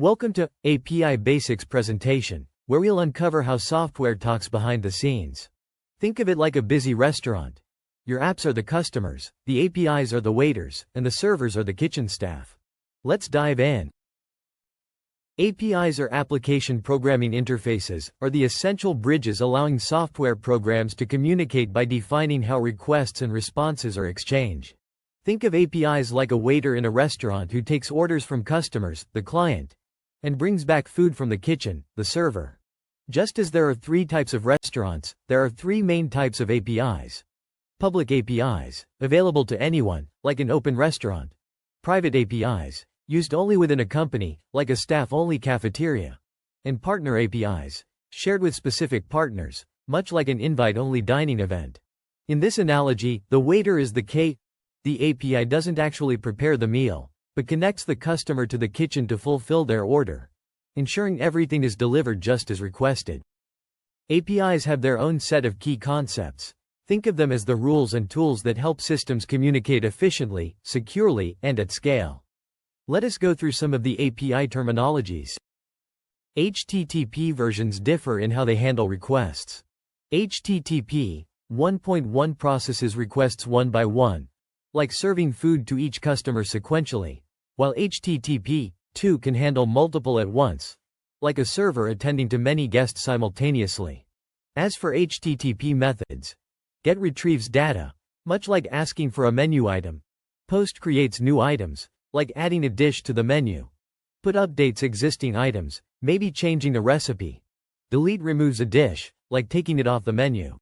Welcome to API Basics presentation, where we'll uncover how software talks behind the scenes. Think of it like a busy restaurant. Your apps are the customers, the APIs are the waiters, and the servers are the kitchen staff. Let's dive in. APIs or application programming interfaces are the essential bridges allowing software programs to communicate by defining how requests and responses are exchanged. Think of APIs like a waiter in a restaurant who takes orders from customers, the client, and brings back food from the kitchen, the server. Just as there are three types of restaurants, there are three main types of APIs. Public APIs, available to anyone, like an open restaurant. Private APIs, used only within a company, like a staff-only cafeteria. And partner APIs, shared with specific partners, much like an invite-only dining event. In this analogy, the waiter is the The API doesn't actually prepare the meal, but connects the customer to the kitchen to fulfill their order, ensuring everything is delivered just as requested. APIs have their own set of key concepts. Think of them as the rules and tools that help systems communicate efficiently, securely, and at scale. Let us go through some of the API terminologies. HTTP versions differ in how they handle requests. HTTP 1.1 processes requests one by one, like serving food to each customer sequentially, while HTTP 2 can handle multiple at once, like a server attending to many guests simultaneously. As for HTTP methods, GET retrieves data, much like asking for a menu item. POST creates new items, like adding a dish to the menu. PUT updates existing items, maybe changing a recipe. DELETE removes a dish, like taking it off the menu.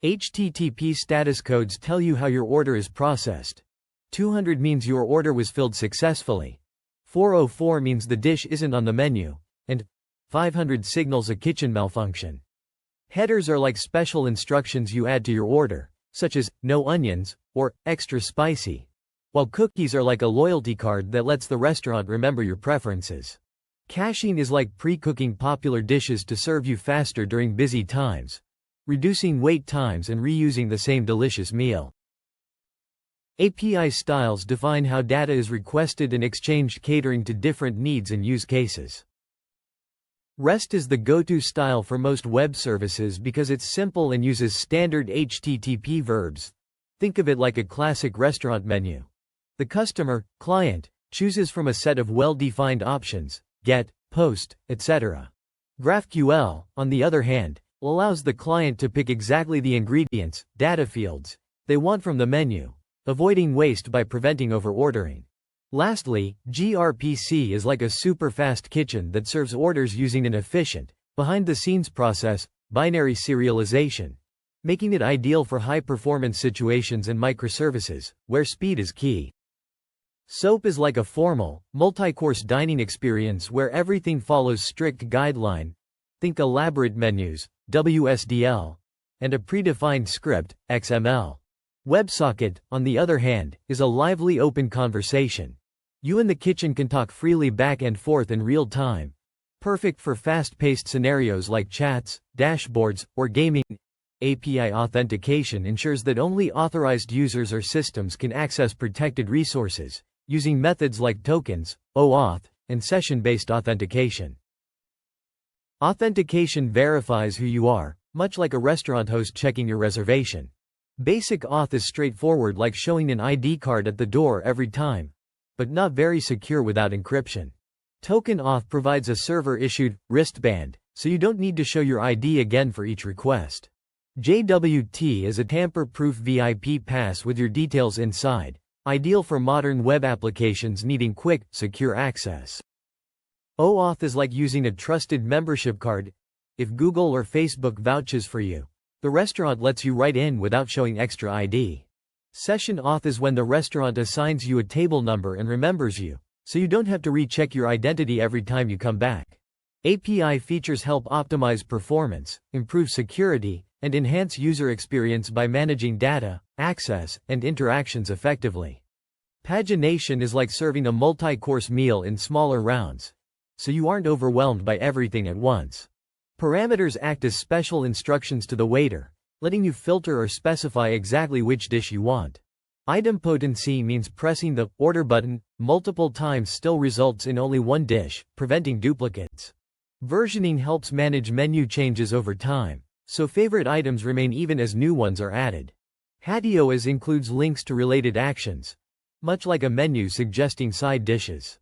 HTTP status codes tell you how your order is processed. 200 means your order was filled successfully. 404 means the dish isn't on the menu, and 500 signals a kitchen malfunction. Headers are like special instructions you add to your order, such as no onions or extra spicy, while cookies are like a loyalty card that lets the restaurant remember your preferences. Caching is like pre-cooking popular dishes to serve you faster during busy times, reducing wait times and reusing the same delicious meal. API styles define how data is requested and exchanged, catering to different needs and use cases. REST is the go-to style for most web services because it's simple and uses standard HTTP verbs. Think of it like a classic restaurant menu. The customer, client, chooses from a set of well-defined options, GET, POST, etc. GraphQL, on the other hand, allows the client to pick exactly the ingredients, data fields, they want from the menu, avoiding waste by preventing overordering. Lastly, gRPC is like a super-fast kitchen that serves orders using an efficient, behind-the-scenes process, binary serialization, making it ideal for high-performance situations and microservices, where speed is key. SOAP is like a formal, multi-course dining experience where everything follows strict guideline. Think elaborate menus, WSDL, and a predefined script, XML. WebSocket, on the other hand, is a lively open conversation. You and the kitchen can talk freely back and forth in real time. Perfect for fast-paced scenarios like chats, dashboards, or gaming. API authentication ensures that only authorized users or systems can access protected resources, using methods like tokens, OAuth, and session-based authentication. Authentication verifies who you are, much like a restaurant host checking your reservation. Basic auth is straightforward, like showing an ID card at the door every time, but not very secure without encryption. Token auth provides a server-issued wristband, so you don't need to show your ID again for each request. JWT is a tamper-proof VIP pass with your details inside, ideal for modern web applications needing quick, secure access. OAuth is like using a trusted membership card. If Google or Facebook vouches for you, the restaurant lets you right in without showing extra ID. Session auth is when the restaurant assigns you a table number and remembers you, so you don't have to recheck your identity every time you come back. API features help optimize performance, improve security, and enhance user experience by managing data, access, and interactions effectively. Pagination is like serving a multi-course meal in smaller rounds, so you aren't overwhelmed by everything at once. Parameters act as special instructions to the waiter, letting you filter or specify exactly which dish you want. Idempotency means pressing the order button multiple times still results in only one dish, preventing duplicates. Versioning helps manage menu changes over time, so favorite items remain even as new ones are added. Hatio includes links to related actions, much like a menu suggesting side dishes.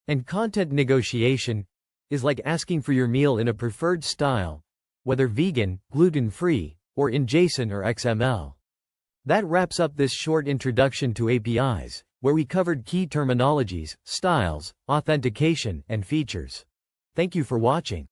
And content negotiation is like asking for your meal in a preferred style, whether vegan, gluten-free, or in JSON or XML. That wraps up this short introduction to APIs, where we covered key terminologies, styles, authentication, and features. Thank you for watching.